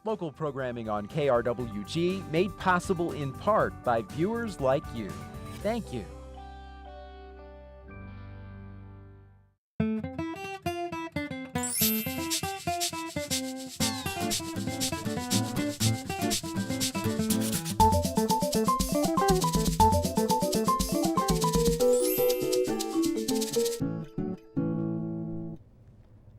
Local programming on KRWG made possible in part by viewers like you. Thank you.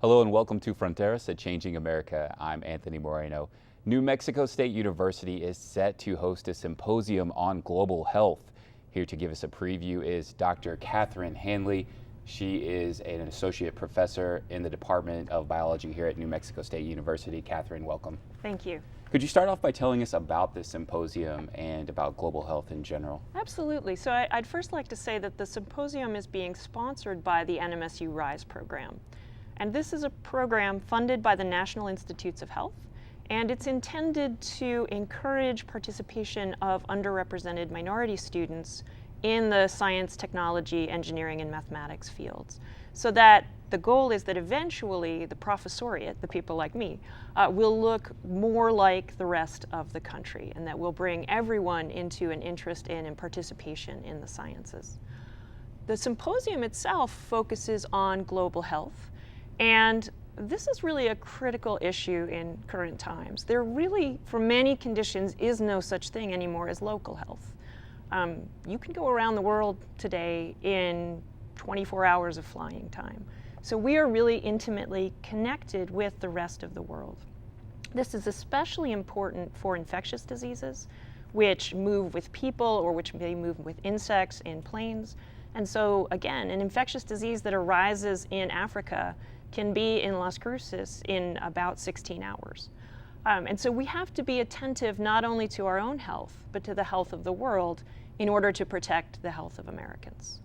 Hello and welcome to Fronteras at Changing America. I'm Anthony Moreno. New Mexico State University is set to host a symposium on global health. Here to give us a preview is Dr. Kathryn Hanley. She is an associate professor in the Department of Biology here at New Mexico State University. Kathryn, welcome. Thank you. Could you start off by telling us about this symposium and about global health in general? Absolutely. So I'd first like to say that the symposium is being sponsored by the NMSU RISE program. And this is a program funded by the National Institutes of Health, and it's intended to encourage participation of underrepresented minority students in the science, technology, engineering, and mathematics fields. So that the goal is that eventually the professoriate, the people like me, will look more like the rest of the country, and that will bring everyone into an interest in and participation in the sciences. The symposium itself focuses on global health. And this is really a critical issue in current times. There really, for many conditions, is no such thing anymore as local health. You can go around the world today in 24 hours of flying time. So we are really intimately connected with the rest of the world. This is especially important for infectious diseases, which move with people or which may move with insects in planes. And so, again, an infectious disease that arises in Africa can be in Las Cruces in about 16 hours. And so we have to be attentive not only to our own health, but to the health of the world in order to protect the health of Americans.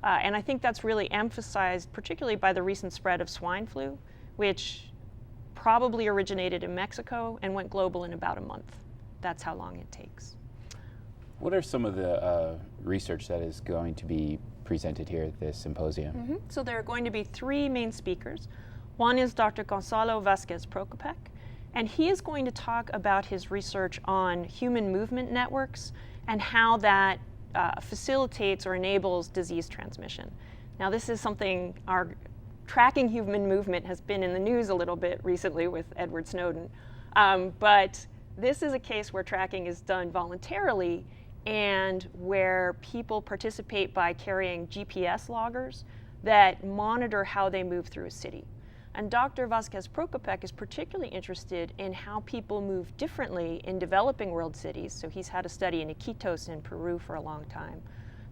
And I think that's really emphasized particularly by the recent spread of swine flu, which probably originated in Mexico and went global in about a month. That's how long it takes. What are some of the research that is going to be presented here at this symposium? So there are going to be three main speakers. One is Dr. Gonzalo Vazquez Procopec, and he is going to talk about his research on human movement networks and how that facilitates or enables disease transmission. Now, this is something our tracking human movement has been in the news a little bit recently with Edward Snowden, but this is a case where tracking is done voluntarily and where people participate by carrying GPS loggers that monitor how they move through a city. And Dr. Vazquez Procopec is particularly interested in how people move differently in developing world cities. So he's had a study in Iquitos in Peru for a long time,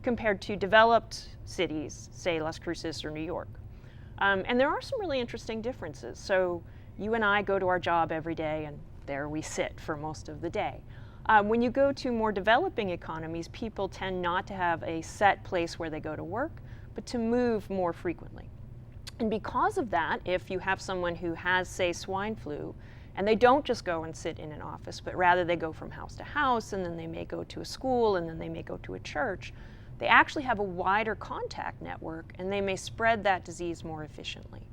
compared to developed cities, say Las Cruces or New York. And there are some really interesting differences. So you and I go to our job every day, and there we sit for most of the day. When you go to more developing economies, people tend not to have a set place where they go to work, but to move more frequently. And because of that, if you have someone who has, say, swine flu, and they don't just go and sit in an office, but rather they go from house to house, and then they may go to a school, and then they may go to a church, they actually have a wider contact network, and they may spread that disease more efficiently.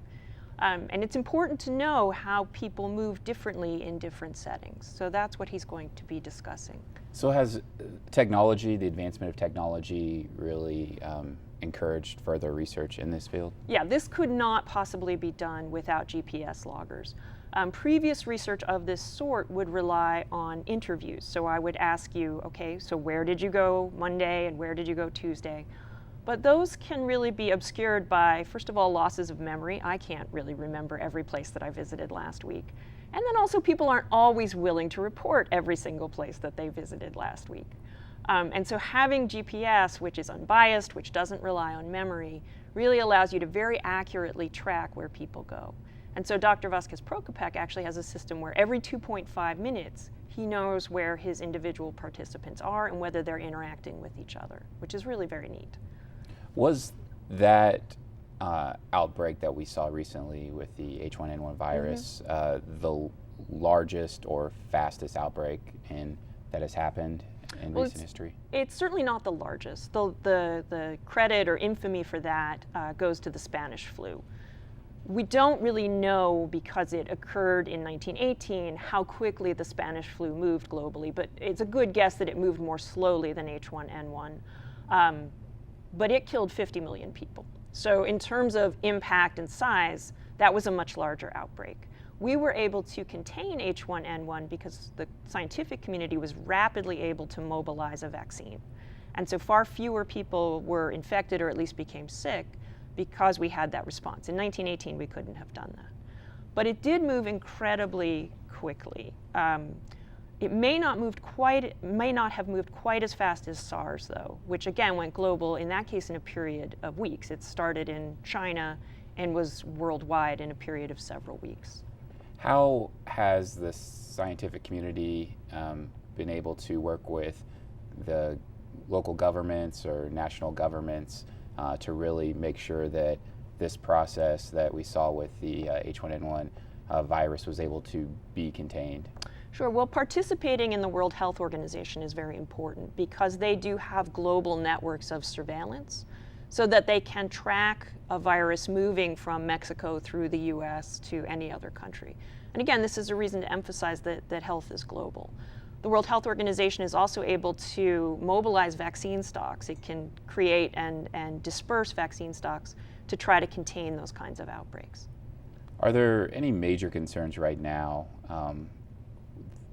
And it's important to know how people move differently in different settings. So that's what he's going to be discussing. So has technology, the advancement of technology, really encouraged further research in this field? Yeah, this could not possibly be done without GPS loggers. Previous research of this sort would rely on interviews. So I would ask you, okay, so where did you go Monday and where did you go Tuesday? But those can really be obscured by, first of all, losses of memory. I can't really remember every place that I visited last week. And then also people aren't always willing to report every single place that they visited last week. And so having GPS, which is unbiased, which doesn't rely on memory, really allows you to very accurately track where people go. And so Dr. Vazquez Procopec actually has a system where every 2.5 minutes, he knows where his individual participants are and whether they're interacting with each other, which is really very neat. Was that outbreak that we saw recently with the H1N1 virus the largest or fastest outbreak that has happened in recent history? It's certainly not the largest. The credit or infamy for that goes to the Spanish flu. We don't really know, because it occurred in 1918, how quickly the Spanish flu moved globally, but it's a good guess that it moved more slowly than H1N1. But it killed 50 million people. So in terms of impact and size, that was a much larger outbreak. We were able to contain H1N1 because the scientific community was rapidly able to mobilize a vaccine. And so far fewer people were infected, or at least became sick, because we had that response. In 1918, we couldn't have done that. But it did move incredibly quickly. It may not have moved quite as fast as SARS, though, which again went global, in that case in a period of weeks. It started in China and was worldwide in a period of several weeks. How has the scientific community been able to work with the local governments or national governments to really make sure that this process that we saw with the H1N1 virus was able to be contained? Sure. Well, participating in the World Health Organization is very important because they do have global networks of surveillance so that they can track a virus moving from Mexico through the US to any other country. And again, this is a reason to emphasize that health is global. The World Health Organization is also able to mobilize vaccine stocks. It can create and disperse vaccine stocks to try to contain those kinds of outbreaks. Are there any major concerns right now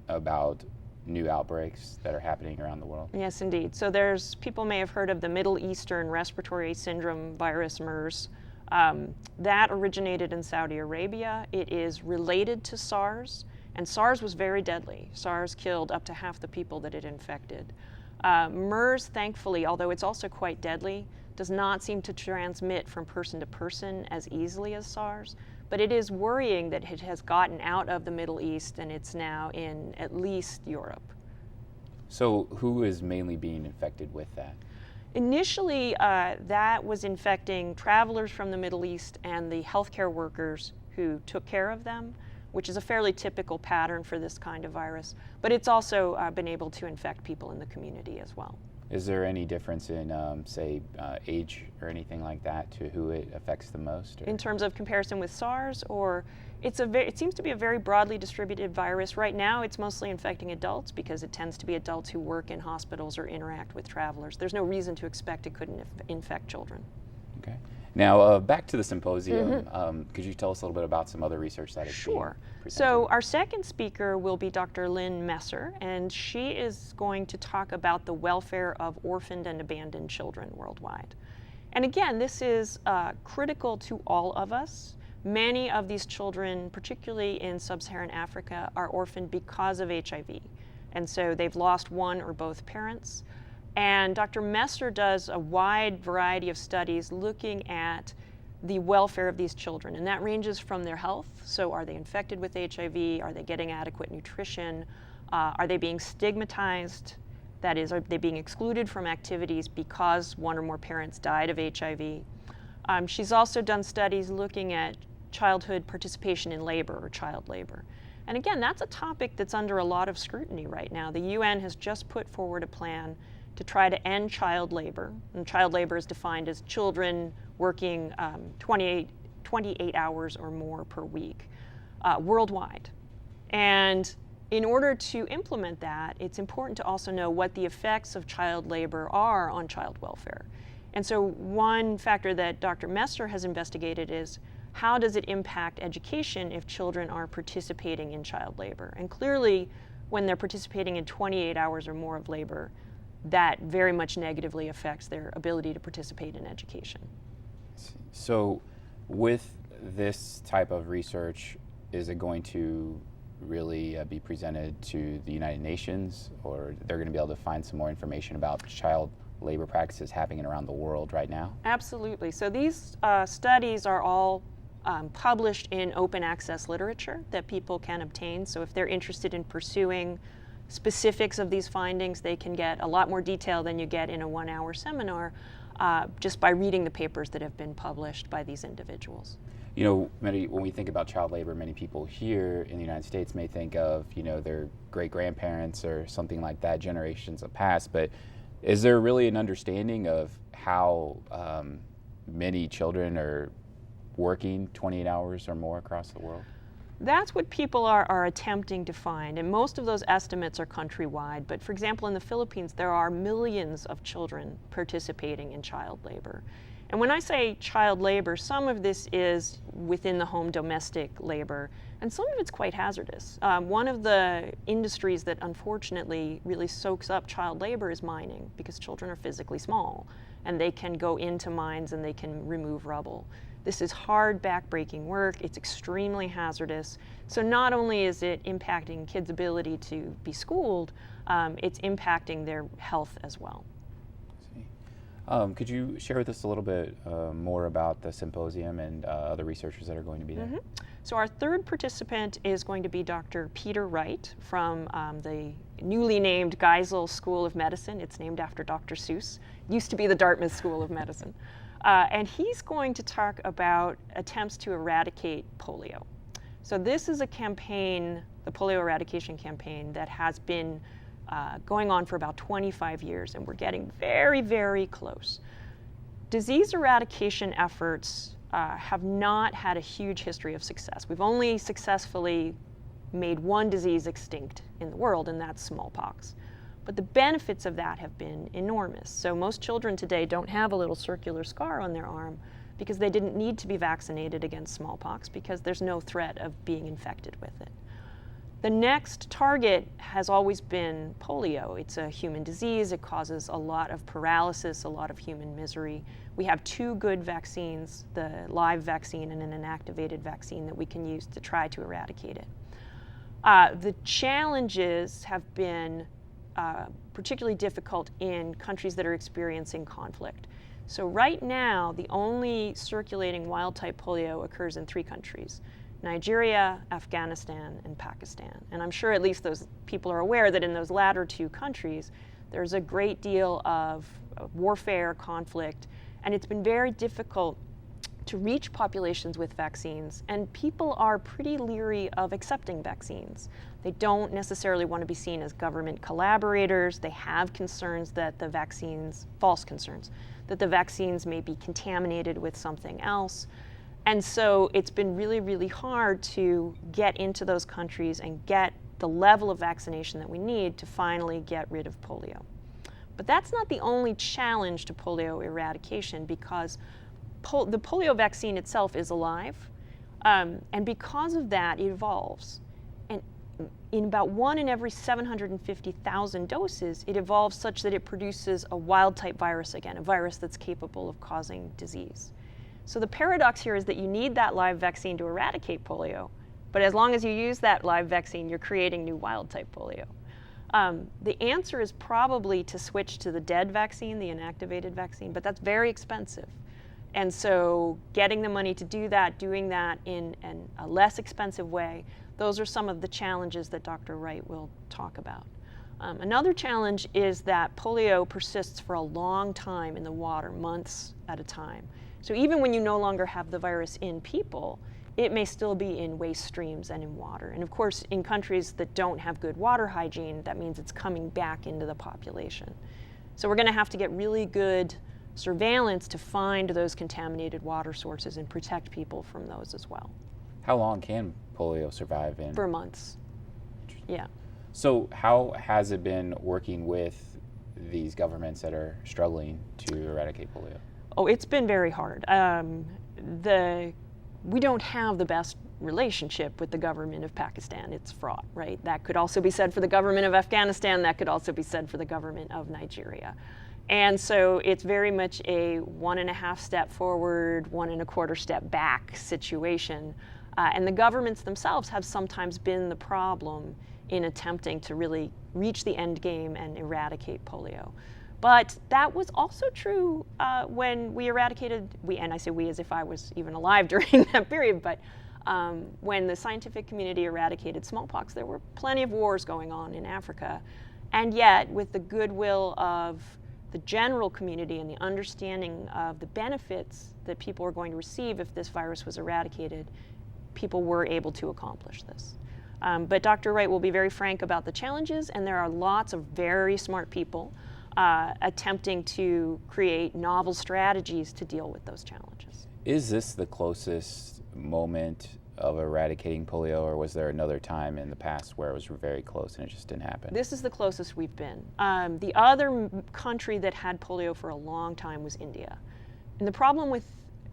about new outbreaks that are happening around the world? Yes, indeed. So people may have heard of the Middle Eastern Respiratory Syndrome virus, MERS. That originated in Saudi Arabia. It is related to SARS, and SARS was very deadly. SARS killed up to half the people that it infected. MERS, thankfully, although it's also quite deadly, does not seem to transmit from person to person as easily as SARS. But it is worrying that it has gotten out of the Middle East and it's now in at least Europe. So who is mainly being infected with that? Initially, that was infecting travelers from the Middle East and the healthcare workers who took care of them, which is a fairly typical pattern for this kind of virus. But it's also been able to infect people in the community as well. Is there any difference in, say, age or anything like that to who it affects the most? Or? In terms of comparison with SARS, or it seems to be a very broadly distributed virus. Right now, it's mostly infecting adults because it tends to be adults who work in hospitals or interact with travelers. There's no reason to expect it couldn't infect children. Okay. Now, back to the symposium. Could you tell us a little bit about some other research that is being presented? So our second speaker will be Dr. Lynn Messer, and she is going to talk about the welfare of orphaned and abandoned children worldwide. And again, this is critical to all of us. Many of these children, particularly in sub-Saharan Africa, are orphaned because of HIV. And so they've lost one or both parents. And Dr. Messer does a wide variety of studies looking at the welfare of these children. And that ranges from their health. So are they infected with HIV? Are they getting adequate nutrition? Are they being stigmatized? That is, are they being excluded from activities because one or more parents died of HIV? She's also done studies looking at childhood participation in labor or child labor. And again, that's a topic that's under a lot of scrutiny right now. The UN has just put forward a plan to try to end child labor. And child labor is defined as children working 28 hours or more per week worldwide. And in order to implement that, it's important to also know what the effects of child labor are on child welfare. And so one factor that Dr. Messer has investigated is how does it impact education if children are participating in child labor? And clearly, when they're participating in 28 hours or more of labor, that very much negatively affects their ability to participate in education. So with this type of research, is it going to really be presented to the United Nations, or they're going to be able to find some more information about child labor practices happening around the world right now? Absolutely. So these studies are all published in open access literature that people can obtain. So if they're interested in pursuing specifics of these findings, they can get a lot more detail than you get in a 1-hour seminar just by reading the papers that have been published by these individuals. You know, when we think about child labor, many people here in the United States may think of, you know, their great-grandparents or something like that, generations of past, but is there really an understanding of how many children are working 28 hours or more across the world? That's what people are attempting to find, and most of those estimates are countrywide. But for example, in the Philippines, there are millions of children participating in child labor. And when I say child labor, some of this is within the home domestic labor, and some of it's quite hazardous. One of the industries that unfortunately really soaks up child labor is mining, because children are physically small, and they can go into mines and they can remove rubble. This is hard, backbreaking work. It's extremely hazardous. So not only is it impacting kids' ability to be schooled, it's impacting their health as well. Could you share with us a little bit more about the symposium and other researchers that are going to be there? Mm-hmm. So our third participant is going to be Dr. Peter Wright from the newly named Geisel School of Medicine. It's named after Dr. Seuss. Used to be the Dartmouth School of Medicine. And he's going to talk about attempts to eradicate polio. So this is a campaign, the polio eradication campaign, that has been going on for about 25 years, and we're getting very, very close. Disease eradication efforts have not had a huge history of success. We've only successfully made one disease extinct in the world, and that's smallpox. But the benefits of that have been enormous. So most children today don't have a little circular scar on their arm because they didn't need to be vaccinated against smallpox because there's no threat of being infected with it. The next target has always been polio. It's a human disease. It causes a lot of paralysis, a lot of human misery. We have two good vaccines, the live vaccine and an inactivated vaccine that we can use to try to eradicate it. The challenges have been particularly difficult in countries that are experiencing conflict. So right now, the only circulating wild-type polio occurs in 3 countries: Nigeria, Afghanistan, and Pakistan. And I'm sure at least those people are aware that in those latter 2 countries, there's a great deal of warfare, conflict, and it's been very difficult to reach populations with vaccines, and people are pretty leery of accepting vaccines. They don't necessarily want to be seen as government collaborators. They have concerns that the vaccines, false concerns, that the vaccines may be contaminated with something else. And so it's been really, really hard to get into those countries and get the level of vaccination that we need to finally get rid of polio. But that's not the only challenge to polio eradication, because the polio vaccine itself is alive, and because of that, it evolves. And in about 1 in every 750,000 doses, it evolves such that it produces a wild-type virus again, a virus that's capable of causing disease. So the paradox here is that you need that live vaccine to eradicate polio, but as long as you use that live vaccine, you're creating new wild-type polio. The answer is probably to switch to the dead vaccine, the inactivated vaccine, but that's very expensive. And so getting the money to do that, doing that in a less expensive way, those are some of the challenges that Dr. Wright will talk about. Another challenge is that polio persists for a long time in the water, months at a time. So even when you no longer have the virus in people, it may still be in waste streams and in water. And of course, in countries that don't have good water hygiene, that means it's coming back into the population. So we're going to have to get really good surveillance to find those contaminated water sources and protect people from those as well. How long can polio survive in? For months. Yeah. So how has it been working with these governments that are struggling to eradicate polio? Oh, it's been very hard. We don't have the best relationship with the government of Pakistan. It's fraught, right? That could also be said for the government of Afghanistan. That could also be said for the government of Nigeria. And so it's very much a 1.5 step forward, 1.25 step back situation. And the governments themselves have sometimes been the problem in attempting to really reach the end game and eradicate polio. But that was also true when we eradicated, and I say we as if I was even alive during that period, but when the scientific community eradicated smallpox, there were plenty of wars going on in Africa. And yet, with the goodwill of the general community and the understanding of the benefits that people were going to receive if this virus was eradicated, people were able to accomplish this. But Dr. Wright will be very frank about the challenges, and there are lots of very smart people attempting to create novel strategies to deal with those challenges. Is this the closest moment of eradicating polio, or was there another time in the past where it was very close and it just didn't happen? This is the closest we've been. The other country that had polio for a long time was India. And the problem with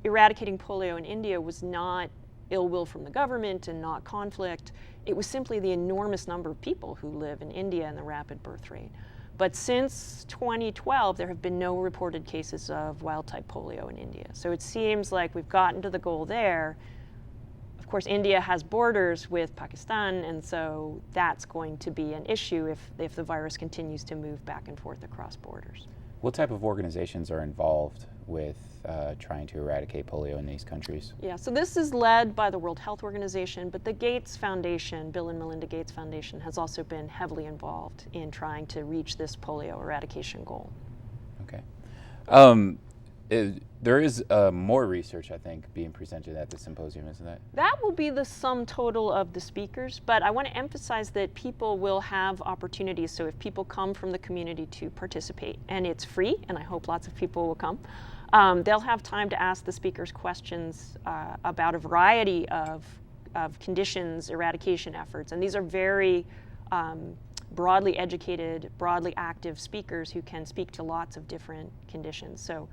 eradicating polio in India was not ill will from the government and not conflict. It was simply the enormous number of people who live in India and the rapid birth rate. But since 2012, there have been no reported cases of wild-type polio in India. So it seems like we've gotten to the goal there. Of course, India has borders with Pakistan, and so that's going to be an issue if the virus continues to move back and forth across borders. What type of organizations are involved with trying to eradicate polio in these countries? Yeah, so this is led by the World Health Organization, but the Gates Foundation, Bill and Melinda Gates Foundation, has also been heavily involved in trying to reach this polio eradication goal. Okay. There is more research, I think, being presented at the symposium, isn't that? That will be the sum total of the speakers, but I want to emphasize that people will have opportunities. So if people come from the community to participate, and it's free, and I hope lots of people will come, they'll have time to ask the speakers questions about a variety of conditions, eradication efforts, and these are very broadly educated, broadly active speakers who can speak to lots of different conditions. So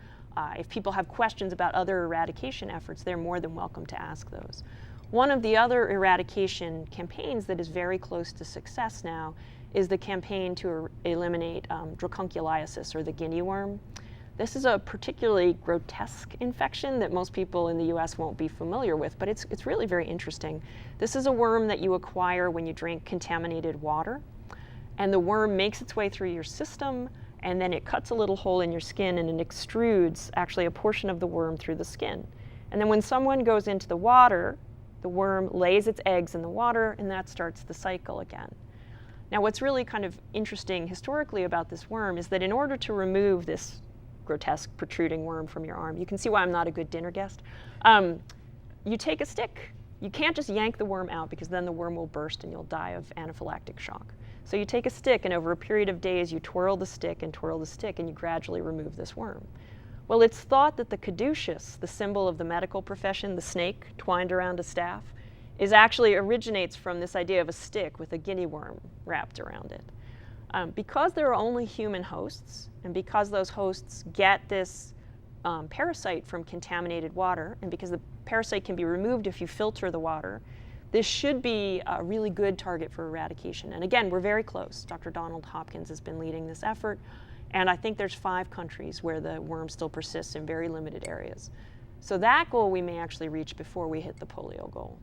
if people have questions about other eradication efforts, they're more than welcome to ask those. One of the other eradication campaigns that is very close to success now is the campaign to eliminate dracunculiasis, or the guinea worm. This is a particularly grotesque infection that most people in the US won't be familiar with, but it's really very interesting. This is a worm that you acquire when you drink contaminated water, and the worm makes its way through your system, and then it cuts a little hole in your skin and it extrudes actually a portion of the worm through the skin. And then when someone goes into the water, the worm lays its eggs in the water, and that starts the cycle again. Now, what's really kind of interesting historically about this worm is that in order to remove this grotesque protruding worm from your arm, you can see why I'm not a good dinner guest, you take a stick. You can't just yank the worm out, because then the worm will burst and you'll die of anaphylactic shock. So you take a stick, and over a period of days you twirl the stick and twirl the stick, and you gradually remove this worm. Well, it's thought that the caduceus, the symbol of the medical profession, the snake twined around a staff, actually originates from this idea of a stick with a guinea worm wrapped around it. Because there are only human hosts, and because those hosts get this parasite from contaminated water, and because the parasite can be removed if you filter the water, this should be a really good target for eradication. And again, we're very close. Dr. Donald Hopkins has been leading this effort, and I think there's 5 countries where the worm still persists in very limited areas. So that goal we may actually reach before we hit the polio goal.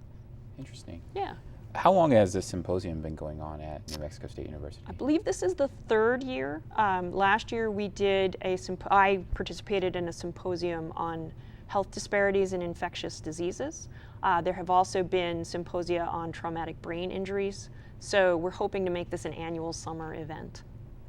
Interesting. Yeah. How long has this symposium been going on at New Mexico State University? I believe this is the 3rd year. Last year we did I participated in a symposium on health disparities in infectious diseases. There have also been symposia on traumatic brain injuries. So we're hoping to make this an annual summer event.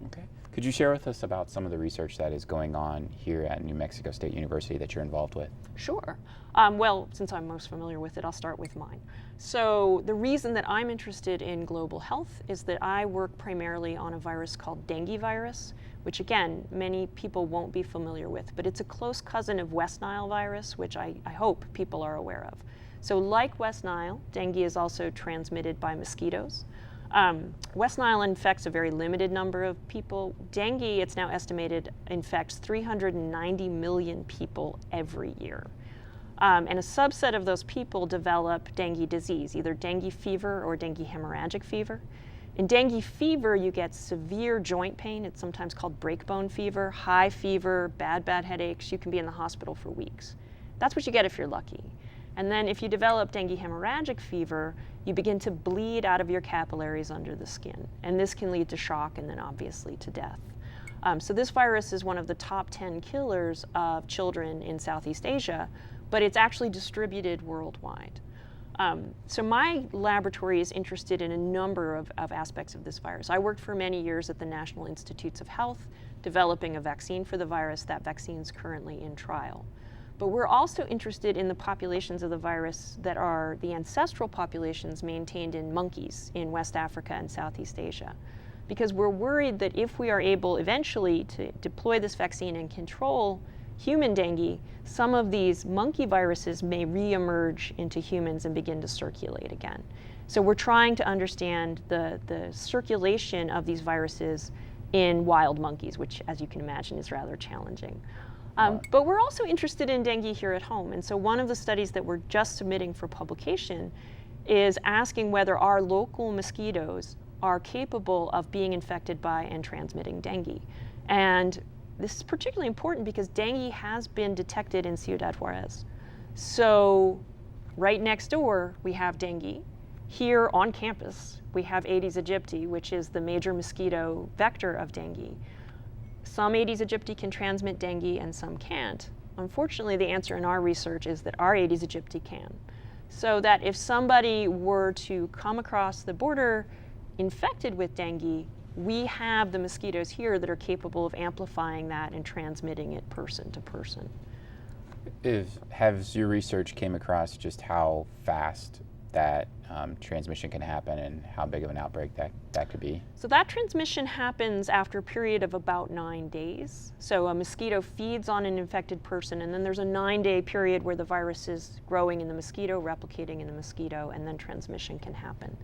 Okay. Could you share with us about some of the research that is going on here at New Mexico State University that you're involved with? Sure. Well, since I'm most familiar with it, I'll start with mine. So the reason that I'm interested in global health is that I work primarily on a virus called dengue virus, which again, many people won't be familiar with, but it's a close cousin of West Nile virus, which I hope people are aware of. So like West Nile, dengue is also transmitted by mosquitoes. West Nile infects a very limited number of people. Dengue, it's now estimated, infects 390 million people every year. And a subset of those people develop dengue disease, either dengue fever or dengue hemorrhagic fever. In dengue fever, you get severe joint pain. It's sometimes called breakbone fever, high fever, bad headaches. You can be in the hospital for weeks. That's what you get if you're lucky. And then if you develop dengue hemorrhagic fever, you begin to bleed out of your capillaries under the skin. And this can lead to shock and then obviously to death. So this virus is one of the top 10 killers of children in Southeast Asia, but it's actually distributed worldwide. So my laboratory is interested in a number of aspects of this virus. I worked for many years at the National Institutes of Health, developing a vaccine for the virus. That vaccine is currently in trial. But we're also interested in the populations of the virus that are the ancestral populations maintained in monkeys in West Africa and Southeast Asia. Because we're worried that if we are able eventually to deploy this vaccine and control human dengue, some of these monkey viruses may reemerge into humans and begin to circulate again. So we're trying to understand the circulation of these viruses in wild monkeys, which, as you can imagine, is rather challenging. But we're also interested in dengue here at home. And so one of the studies that we're just submitting for publication is asking whether our local mosquitoes are capable of being infected by and transmitting dengue. And this is particularly important because dengue has been detected in Ciudad Juarez. So right next door, we have dengue. Here on campus, we have Aedes aegypti, which is the major mosquito vector of dengue. Some Aedes aegypti can transmit dengue and some can't. Unfortunately, the answer in our research is that our Aedes aegypti can. So that if somebody were to come across the border infected with dengue, we have the mosquitoes here that are capable of amplifying that and transmitting it person to person. Has your research came across just how fast that transmission can happen and how big of an outbreak that could be? So that transmission happens after a period of about 9 days. So a mosquito feeds on an infected person, and then there's a 9-day period where the virus is growing in the mosquito, replicating in the mosquito, and then transmission can happen.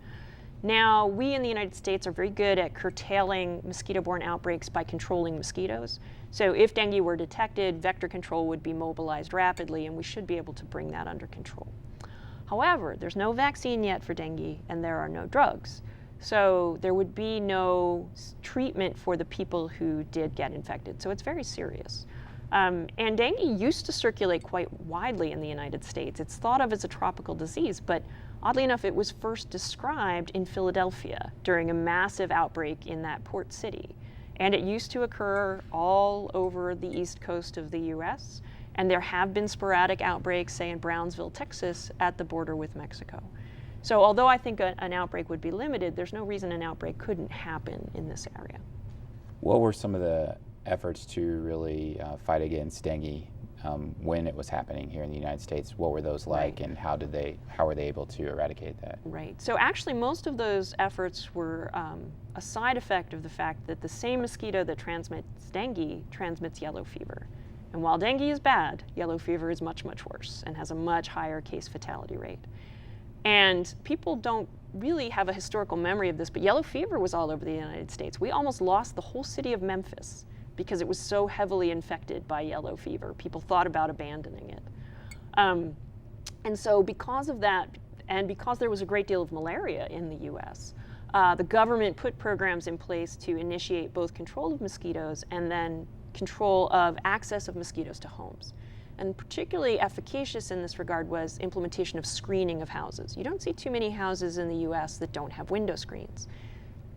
Now, we in the United States are very good at curtailing mosquito-borne outbreaks by controlling mosquitoes. So if dengue were detected, vector control would be mobilized rapidly, and we should be able to bring that under control. However, there's no vaccine yet for dengue, and there are no drugs. So there would be no treatment for the people who did get infected. So it's very serious. And dengue used to circulate quite widely in the United States. It's thought of as a tropical disease, but oddly enough, it was first described in Philadelphia during a massive outbreak in that port city. And it used to occur all over the east coast of the US. And there have been sporadic outbreaks, say in Brownsville, Texas, at the border with Mexico. So although I think an outbreak would be limited, there's no reason an outbreak couldn't happen in this area. What were some of the efforts to really fight against dengue when it was happening here in the United States? What were those like, and how were they able to eradicate that? Right. So actually, most of those efforts were a side effect of the fact that the same mosquito that transmits dengue transmits yellow fever. And while dengue is bad, yellow fever is much, much worse and has a much higher case fatality rate. And people don't really have a historical memory of this, but yellow fever was all over the United States. We almost lost the whole city of Memphis because it was so heavily infected by yellow fever. People thought about abandoning it. And so because of that, and because there was a great deal of malaria in the US, the government put programs in place to initiate both control of mosquitoes and then control of access of mosquitoes to homes. And particularly efficacious in this regard was implementation of screening of houses. You don't see too many houses in the US that don't have window screens.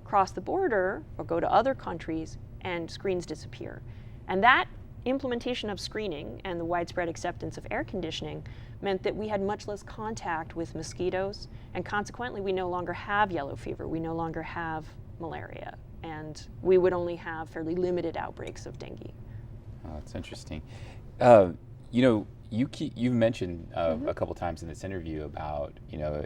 Cross the border or go to other countries and screens disappear. And that implementation of screening and the widespread acceptance of air conditioning meant that we had much less contact with mosquitoes, and consequently we no longer have yellow fever, we no longer have malaria, and we would only have fairly limited outbreaks of dengue. Oh, that's interesting. You know, you've mentioned a couple times in this interview about, you know,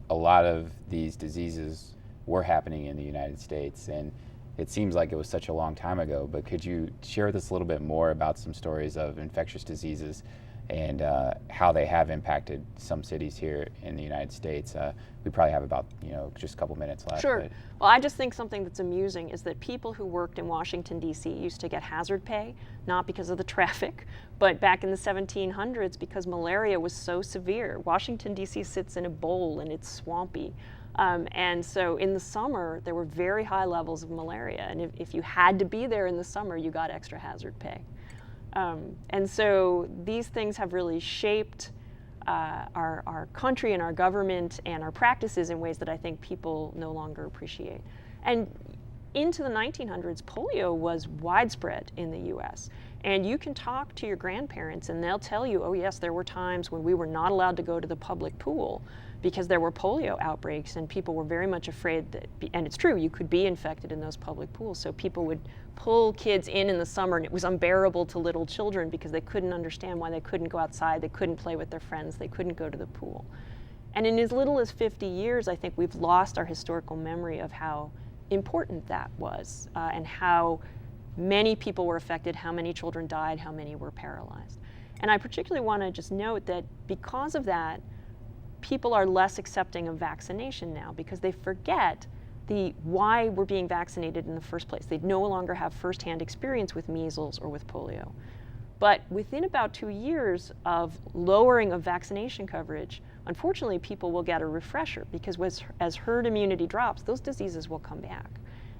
a lot of these diseases were happening in the United States, and it seems like it was such a long time ago, but could you share with us a little bit more about some stories of infectious diseases and how they have impacted some cities here in the United States? We probably have about, you know, just a couple minutes left. Sure. Well, I just think something that's amusing is that people who worked in Washington, D.C. used to get hazard pay, not because of the traffic, but back in the 1700s because malaria was so severe. Washington, D.C. sits in a bowl and it's swampy. And so in the summer, there were very high levels of malaria. And if you had to be there in the summer, you got extra hazard pay. And so these things have really shaped our country and our government and our practices in ways that I think people no longer appreciate. And into the 1900s, polio was widespread in the US. And you can talk to your grandparents and they'll tell you, oh yes, there were times when we were not allowed to go to the public pool because there were polio outbreaks and people were very much afraid that, and it's true, you could be infected in those public pools. So people would pull kids in the summer and it was unbearable to little children because they couldn't understand why they couldn't go outside, they couldn't play with their friends, they couldn't go to the pool. And in as little as 50 years, I think we've lost our historical memory of how important that was and how many people were affected, how many children died, how many were paralyzed. And I particularly want to just note that because of that, people are less accepting of vaccination now because they forget why we're being vaccinated in the first place. They no longer have firsthand experience with measles or with polio. But within about 2 years of lowering of vaccination coverage, unfortunately, people will get a refresher because as herd immunity drops, those diseases will come back.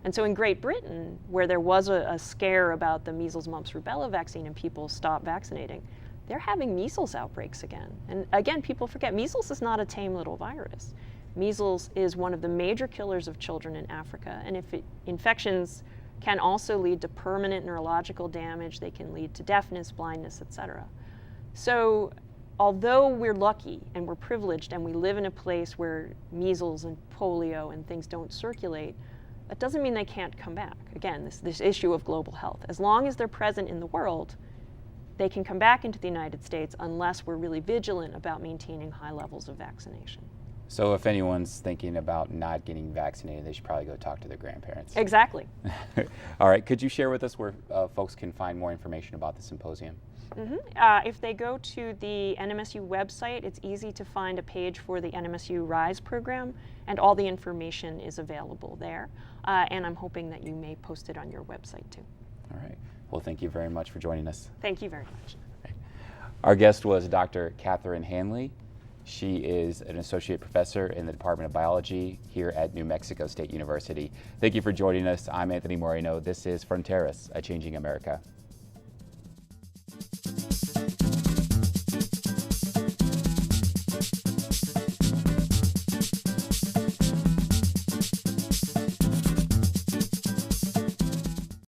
And so in Great Britain, where there was a scare about the measles, mumps, rubella vaccine and people stopped vaccinating, they're having measles outbreaks again. And again, people forget measles is not a tame little virus. Measles is one of the major killers of children in Africa. And infections can also lead to permanent neurological damage. They can lead to deafness, blindness, etc. So although we're lucky and we're privileged and we live in a place where measles and polio and things don't circulate, that doesn't mean they can't come back. Again, this issue of global health. As long as they're present in the world, they can come back into the United States unless we're really vigilant about maintaining high levels of vaccination. So if anyone's thinking about not getting vaccinated, they should probably go talk to their grandparents. Exactly. All right, could you share with us where folks can find more information about the symposium? If they go to the NMSU website, it's easy to find a page for the NMSU RISE program, and all the information is available there. And I'm hoping that you may post it on your website too. All right. Well, thank you very much for joining us. Thank you very much. Right. Our guest was Dr. Kathryn Hanley. She is an associate professor in the Department of Biology here at New Mexico State University. Thank you for joining us. I'm Anthony Moreno. This is Fronteras, A Changing America.